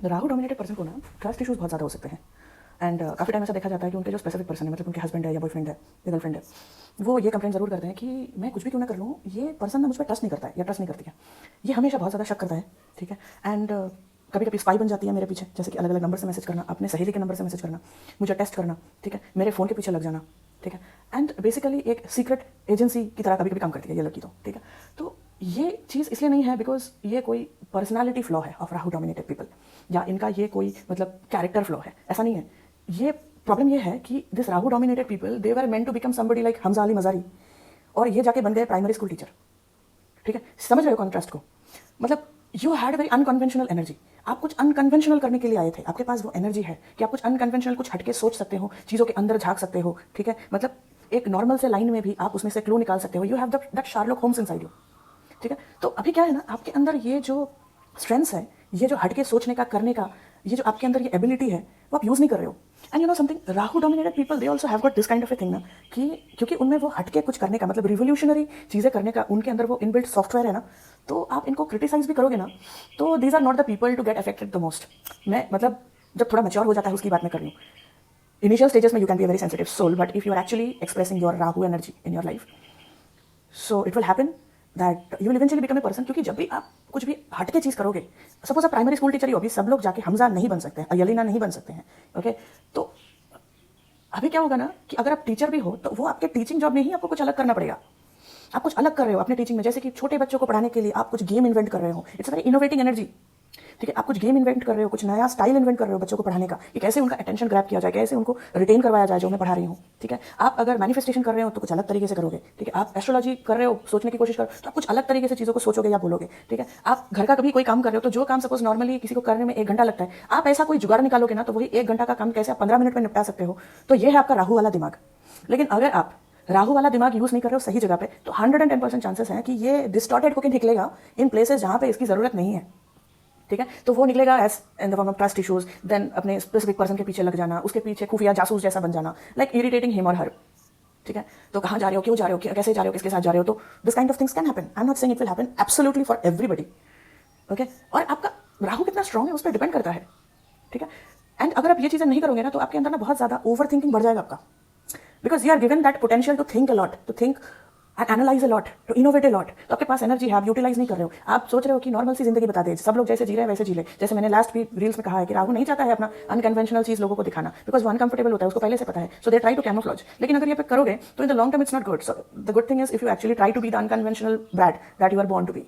Rahu dominated person को ना trust issues बहुत ज़्यादा हो सकते हैं। एंड काफ़ी टाइम ऐसा देखा जाता है कि उनके जो स्पेसिफिक पर्सन है, मतलब उनके हस्बैंड है या बॉयफ्रेंड है या गर्लफ्रेंड है, वो ये कंप्लेन ज़रूर करते हैं कि मैं कुछ भी क्यों ना कर लूँ, ये पर्सन ना मुझ पर ट्रस्ट नहीं करता है या ट्रस्ट नहीं करती है। ये हमेशा बहुत ज़्यादा शक करता है, ठीक है। एंड कभी कभी स्पाई बन जाती है मेरे पीछे, जैसे कि अलग अलग नंबर से मैसेज करना, अपने सहेली के नंबर से मैसेज करना, मुझे टेस्ट करना, ठीक है, मेरे फ़ोन के पीछे लग जाना, ठीक है। एंड बेसिकली एक सीक्रेट एजेंसी की तरह कभी कभी काम करती है ये लड़की, तो ठीक है। तो ये चीज़ इसलिए नहीं है बिकॉज ये कोई पर्सनालिटी फ्लॉ है ऑफ राहु डोमिनेटेड पीपल, या इनका ये कोई मतलब कैरेक्टर फ्लॉ है, ऐसा नहीं है। ये प्रॉब्लम ये है कि this Rahu dominated people they were meant to become somebody like Hamza Ali Mazari, और ये जाके बन गए प्राइमरी स्कूल टीचर, ठीक है। समझ रहे हो कॉन्ट्रास्ट को? मतलब you had very unconventional energy, आप कुछ अनकन्वेंशनल करने के लिए आए थे, आपके पास वो एनर्जी है कि आप कुछ अनकन्वेंशनल, कुछ हटके सोच सकते हो, चीज़ों के अंदर झांक सकते हो, ठीक है। मतलब एक नॉर्मल से लाइन में भी आप उसमें से क्लू निकाल सकते हो। You have that Sherlock Holmes inside you, ठीक है। तो अभी क्या है ना, आपके अंदर ये जो स्ट्रेंथ्स है, ये जो हटके सोचने का, करने का, ये जो आपके अंदर ये एबिलिटी है, वो आप यूज़ नहीं कर रहे हो। And you know something, Rahu dominated people they also have got this kind of a thing ना, कि क्योंकि उनमें वो हटके कुछ करने का, मतलब रिवोल्यूशनरी चीज़ें करने का उनके अंदर वो इनबिल्ट सॉफ्टवेयर है ना, तो आप इनको क्रिटिसाइज भी करोगे ना, तो these are not the people to get affected the most. मैं मतलब जब थोड़ा मैच्योर हो जाता है उसकी बात मैं कर रही हूँ। इनिशियल स्टेजेस में you can be a very sensitive soul, but if you are actually expressing your Rahu energy in your life, so it will happen that you will eventually become a person. क्योंकि जब भी आप कुछ भी हटके चीज़ करोगे, suppose आप प्राइमरी स्कूल टीचर ही हो, अभी सब लोग जाके हमजा नहीं बन सकते हैं, अयलीना नहीं बन सकते हैं, ओके। तो अभी क्या होगा ना कि अगर आप टीचर भी हो तो वो आपके टीचिंग जॉब में ही आपको कुछ अलग करना पड़ेगा। आप कुछ अलग कर रहे हो अपने टीचिंग में, जैसे कि छोटे बच्चों को पढ़ाने के लिए आप कुछ गेम इन्वेंट कर रहे हो, इट्स वेरी इनोवेटिंग एनर्जी, ठीक है। आप कुछ गेम इन्वेंट कर रहे हो, कुछ नया स्टाइल इन्वेंट कर रहे हो बच्चों को पढ़ाने का, कि कैसे उनका अटेंशन ग्रैब किया जाए, कैसे उनको रिटेन करवाया जाए जो मैं पढ़ा रही हूँ, ठीक है। आप अगर मैनिफेस्टेशन कर रहे हो तो कुछ अलग तरीके से करोगे, ठीक है। आप एस्ट्रोलॉजी कर रहे हो, सोचने की कोशिश करो तो आप कुछ अलग तरीके से चीज़ों को सोचोगे या बोलोगे, ठीक है। आप घर का कभी कोई काम कर रहे हो तो जो काम सपोज नॉर्मली किसी को करने में 1 घंटा लगता है, आप ऐसा कोई जुगाड़ निकालोगे ना तो वही 1 घंटा का काम कैसे आप 15 मिनट में निपटा सकते हो। तो ये है आपका राहु वाला दिमाग। लेकिन अगर आप राहु वाला दिमाग यूज नहीं कर रहे हो सही जगह पे, तो 110% चांसेस हैं कि ये डिस्टॉर्टेड होकर निकलेगा इन प्लेसेस जहां पे इसकी जरूरत नहीं है, ठीक है। तो वो निकलेगा as in the form of trust issues, then अपने स्पेसिफिक पर्सन के पीछे लग जाना, उसके पीछे खुफिया जासूस जैसा बन जाना, लाइक इरिटेटिंग हिम और हर, ठीक है। तो कहाँ जा रहे हो, क्यों जा रहे हो, कैसे जा रहे हो, किसके साथ जा रहे हो, तो this kind of things can happen. I am not saying it will happen absolutely for everybody, okay. और आपका राहु कितना स्ट्रांग है उस पर डिपेंड करता है, ठीक है। एंड अगर आप ये चीज़ें नहीं करोगे ना तो आपके अंदर ना बहुत ज़्यादा ओवर थिंकिंग बढ़ जाएगा आपका, because you are given that potential to think a lot, to think and analyse a lot, to innovate a lot. तो आपके पास एनर्जी है, आप यूटिलाइज नहीं कर रहे हो। आप सोच रहे हो कि नॉर्मल सी जिंदगी बता दे, सब लोग जैसे जी रहे हैं वैसे जी ले। जैसे मैंने लास्ट भी रील्स में कहा है कि राहु नहीं चाहता है अपना अनकन्वेंशनल चीज लोगों को दिखाना, बिकॉज वो अनकंफर्टेबल होता है, उसको पहले से पता है, so they try to camouflage. लेकिन अगर ये पे करोगे तो in the long term it's not good. So the good thing is if you actually try to be the unconventional brat that you are born to B.